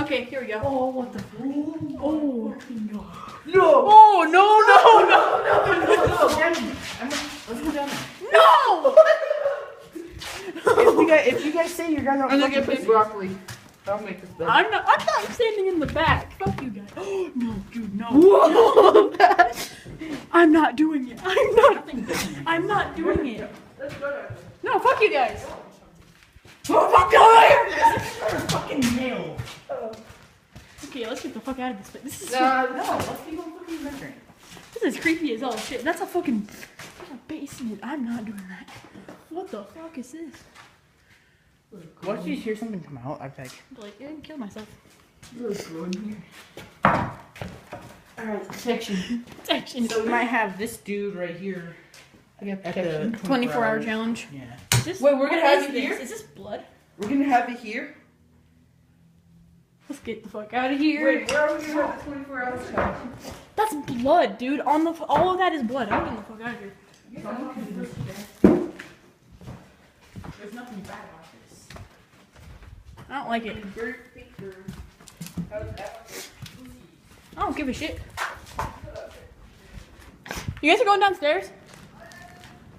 Okay, here we go. Oh, what the fuck? Oh. No! Oh, no, Let's go down. no! If you guys say you're gonna I'm gonna get fucking broccoli. I'll make this better. I'm not standing in the back. Fuck you guys. Oh, no, dude, no. Whoa! I'm not doing it. I'm not doing it. Let's go down. No, fuck you guys. Oh, fuck you! Fucking nail. Okay, let's get the fuck out of this place. This is No, let's keep on fucking measuring. This is creepy as all shit. That's a fucking basement. I'm not doing that. What the fuck is this? Once you hear something come out, I'd be Like, I didn't kill myself. Alright, section. Section. So we might have this dude right here. I got At the 24-hour challenge. Yeah. Is this, Wait, we're gonna what have is it this? here? Is this blood? We're gonna have it here. Let's get the fuck out of here. Wait, where are we gonna have the 24 hours challenge? That's blood, dude. All of that is blood. I'm getting the fuck out of here. There's nothing bad about this. I don't like it. I don't give a shit. You guys are going downstairs?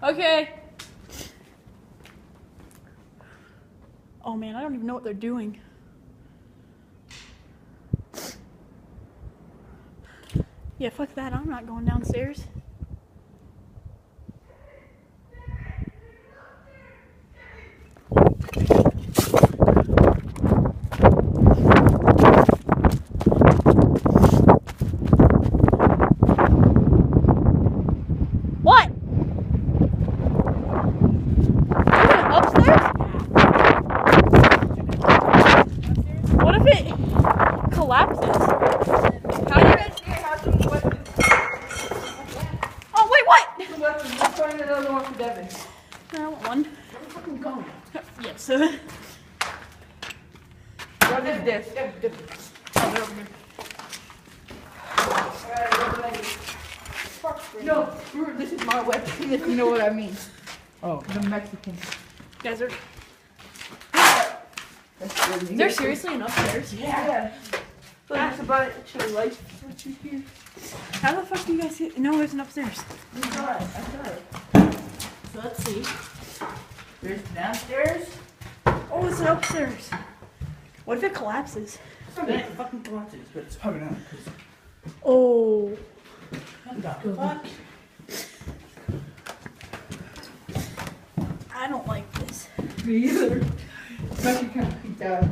Okay. Oh man, I don't even know what they're doing. Yeah, fuck that. I'm not going downstairs. What? Upstairs? What if it collapses? How do you guys Oh, wait, what? Let's find another one for Devin. I want one. Where the fuck are we going? Yes. What is this? Oh, they're over here. No, this is my weapon, if you know what I mean. Oh, the Mexican. Guys, are That's good. is there seriously an upstairs? Yeah. That's about it. Should I light switch you here? How the fuck do you guys see? No, there's an upstairs. I got it. So let's see. There's downstairs. Oh, it's an upstairs. What if it collapses? It fucking collapses, but it's probably not. Oh. What the fuck? I don't like this. Me either. I'm actually kind of creeped out.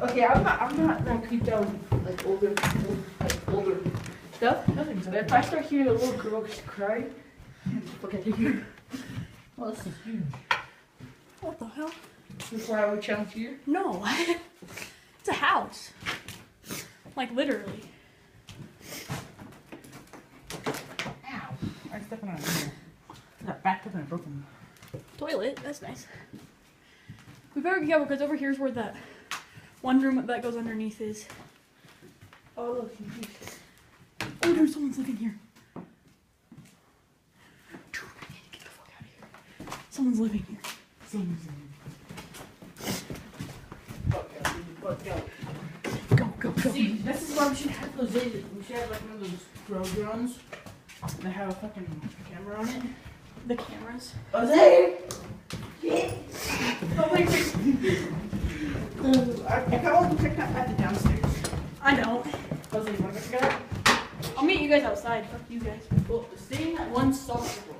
Okay, I'm not that creeped out with like older stuff. Nothing. But if I start hearing a little girl cry, fuck out of here. Well, this is huge. What the hell? Before I would challenge you. No. It's a house. Like, literally. Ow! I stepped on it. I got backed up and I broke them. Toilet. That's nice. We better be careful because over here's where that one room that goes underneath is. Oh, look. Oh, there's someone's living here. Dude, we need to get the fuck out of here. Someone's living here. Go. See, this is why we should have those. We should have like one of those grow drones that have a fucking camera on it. The cameras. Oh, there! Yeah. Oh, wait. I kind of want to check that at the downstairs. I don't. Jose, you want to go check it out? I'll meet you guys outside. Fuck you guys. Well, stay in that one soft roll.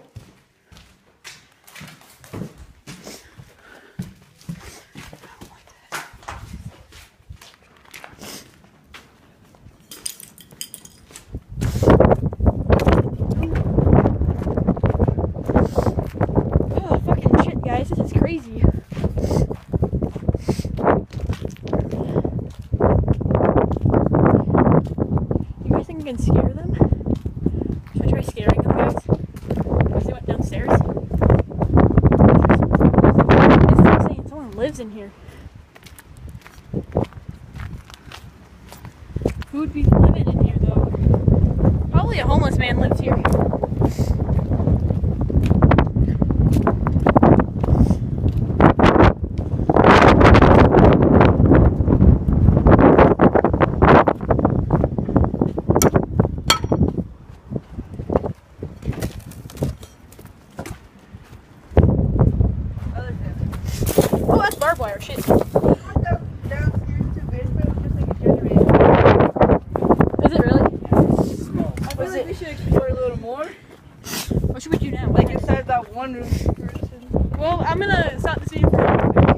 Oh, fucking shit, guys. This is crazy. You guys think I can scare them? Should I try scaring them, guys? Because they went downstairs. It's saying someone lives in here. Who would be living in here, though? Probably a homeless man lives here. our shit. Downstairs to basement was just like a generator. Is it really? I feel like we should explore a little more. What should we do now? Like inside that one room person. Well, I'm gonna stop the scene for